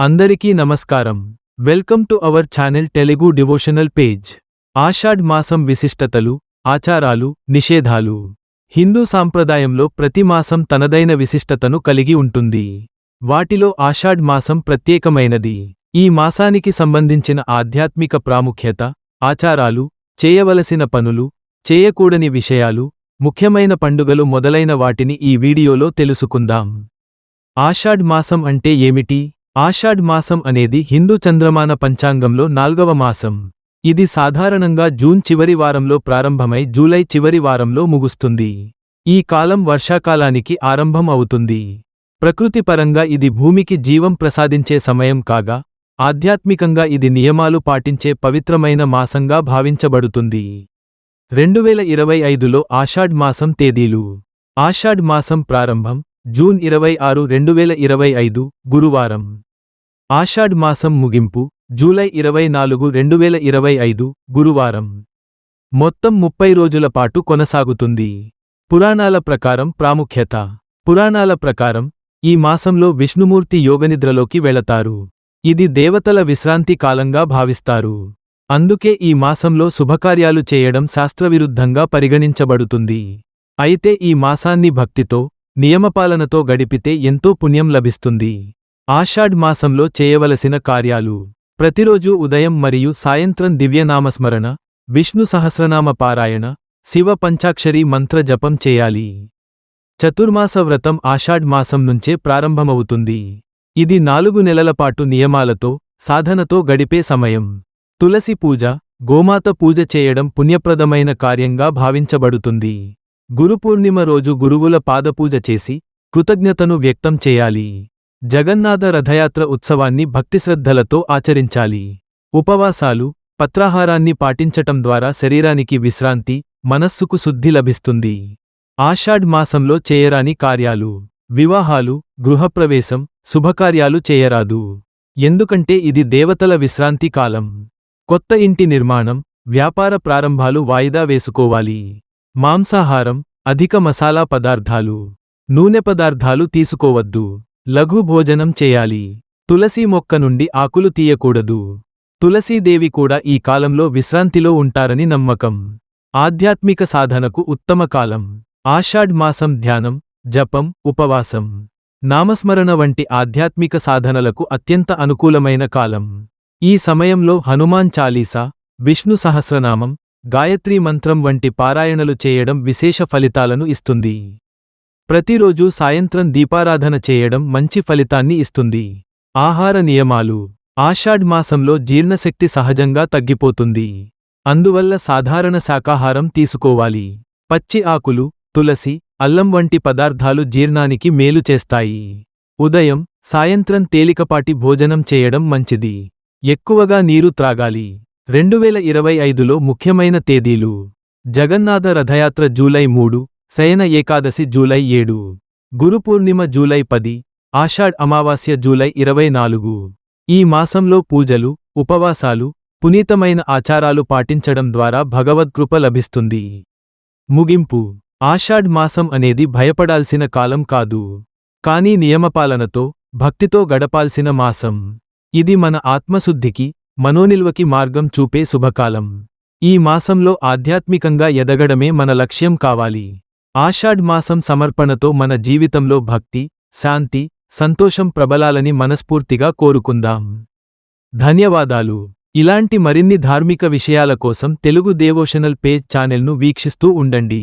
అందరికీ నమస్కారం. Welcome to our channel Telugu devotional page. Ashadh మాసం విశిష్టతలు, ఆచారాలు, నిషేధాలు. హిందూ సాంప్రదాయంలో ప్రతి మాసం తనదైన విశిష్టతను కలిగి ఉంటుంది. వాటిలో ఆషాఢ్ మాసం ప్రత్యేకమైనది. ఈ మాసానికి సంబంధించిన ఆధ్యాత్మిక ప్రాముఖ్యత, ఆచారాలు, చేయవలసిన పనులు, చేయకూడని విషయాలు, ముఖ్యమైన పండుగలు మొదలైన వాటిని ఈ వీడియోలో తెలుసుకుందాం. ఆషాఢ్ మాసం అంటే ఏమిటి? ఆషాఢ్ మాసం అనేది హిందూ చంద్రమాన పంచాంగంలో 4వ మాసం. ఇది సాధారణంగా జూన్ చివరి వారంలో ప్రారంభమై జూలై చివరి వారంలో ముగుస్తుంది. ఈ కాలం వర్షాకాలానికి ఆరంభం అవుతుంది. ప్రకృతిపరంగా ఇది భూమికి జీవం ప్రసాదించే సమయం కాగా, ఆధ్యాత్మికంగా ఇది నియమాలు పాటించే పవిత్రమైన మాసంగా భావించబడుతుంది. 2025లో ఆషాఢ్ మాసం తేదీలు. ఆషాఢ్ మాసం ప్రారంభం జూన్ 26, 2025 గురువారం. ఆషాఢ్ మాసం ముగింపు జూలై 24, 2025 గురువారం. మొత్తం 30 రోజుల పాటు కొనసాగుతుంది. పురాణాల ప్రకారం ప్రాముఖ్యత. పురాణాల ప్రకారం ఈ మాసంలో విష్ణుమూర్తి యోగనిద్రలోకి వెళతారు. ఇది దేవతల విశ్రాంతి కాలంగా భావిస్తారు. అందుకే ఈ మాసంలో శుభకార్యాలు చేయడం శాస్త్రవిరుద్ధంగా పరిగణించబడుతుంది. అయితే ఈ మాసాన్ని భక్తితో, నియమపాలనతో గడిపితే ఎంతో పుణ్యం లభిస్తుంది. ఆషాఢ్ మాసంలో చేయవలసిన కార్యాలు. ప్రతిరోజూ ఉదయం మరియు సాయంత్రం దివ్యనామస్మరణ, విష్ణు సహస్రనామ పారాయణ, శివ పంచాక్షరి మంత్ర జపం చేయాలి. చతుర్మాస వ్రతం ఆషాఢ్ మాసం నుంచే ప్రారంభమవుతుంది. ఇది 4 నెలల పాటు నియమాలతో, సాధనతో గడిపే సమయం. తులసి పూజ, గోమాత పూజ చేయడం పుణ్యప్రదమైన కార్యంగా భావించబడుతుంది. గురుపూర్ణిమ రోజు గురువుల పాదపూజ చేసి కృతజ్ఞతను వ్యక్తం చేయాలి. జగన్నాథ రథయాత్ర ఉత్సవాన్ని భక్తిశ్రద్ధలతో ఆచరించాలి. ఉపవాసాలు, పత్రాహారాన్ని పాటించటం ద్వారా శరీరానికి విశ్రాంతి, మనస్సుకు శుద్ధి లభిస్తుంది. ఆషాఢ్ మాసంలో చేయరాని కార్యాలు. వివాహాలు, గృహప్రవేశం, శుభకార్యాలు చేయరాదు. ఎందుకంటే ఇది దేవతల విశ్రాంతి కాలం. కొత్త ఇంటి నిర్మాణం, వ్యాపార ప్రారంభాలు వాయిదా వేసుకోవాలి. మాంసాహారం, అధిక మసాలా పదార్థాలు, నూనె పదార్థాలు తీసుకోవద్దు. లఘు భోజనం చేయాలి. తులసి మొక్క నుండి ఆకులు తీయకూడదు. తులసీదేవి కూడా ఈ కాలంలో విశ్రాంతిలో ఉంటారని నమ్మకం. ఆధ్యాత్మిక సాధనకు ఉత్తమ కాలం. ఆషాఢ్ మాసం ధ్యానం, జపం, ఉపవాసం, నామస్మరణ వంటి ఆధ్యాత్మిక సాధనలకు అత్యంత అనుకూలమైన కాలం. ఈ సమయంలో హనుమాన్ చాలీసా, విష్ణు సహస్రనామం, గాయత్రీ మంత్రం వంటి పారాయణలు చేయడం విశేష ఫలితాలను ఇస్తుంది. ప్రతిరోజూ సాయంత్రం దీపారాధన చేయడం మంచి ఫలితాన్ని ఇస్తుంది. ఆహార నియమాలు. ఆషాఢ్ మాసంలో జీర్ణశక్తి సహజంగా తగ్గిపోతుంది. అందువల్ల సాధారణ శాకాహారం తీసుకోవాలి. పచ్చి ఆకులు, తులసి, అల్లం వంటి పదార్థాలు జీర్ణానికి మేలు చేస్తాయి. ఉదయం, సాయంత్రం తేలికపాటి భోజనం చేయడం మంచిది. ఎక్కువగా నీరు త్రాగాలి. 2025లో ముఖ్యమైన తేదీలు. జగన్నాథ రథయాత్ర జూలై 3, శయన ఏకాదశి జూలై 7, గురుపూర్ణిమ జూలై 10, ఆషాఢ్ అమావాస్య జూలై 24. ఈ మాసంలో పూజలు, ఉపవాసాలు, పునీతమైన ఆచారాలు పాటించడం ద్వారా భగవద్కృప లభిస్తుంది. ముగింపు. ఆషాఢ్ మాసం అనేది భయపడాల్సిన కాలం కాదు. కానీ నియమపాలనతో, భక్తితో గడపాల్సిన మాసం. ఇది మన ఆత్మశుద్ధికి, మనోనిల్వకి మార్గం చూపే శుభకాలం. ఈ మాసంలో ఆధ్యాత్మికంగా ఎదగడమే మన లక్ష్యం కావాలి. ఆషాఢ్ మాసం సమర్పణతో మన జీవితంలో భక్తి, శాంతి, సంతోషం ప్రబలాలని మనస్ఫూర్తిగా కోరుకుందాం. ధన్యవాదాలు. ఇలాంటి మరిన్ని ధార్మిక విషయాల కోసం తెలుగు డివోషనల్ పేజ్ ఛానల్ను వీక్షిస్తూ ఉండండి.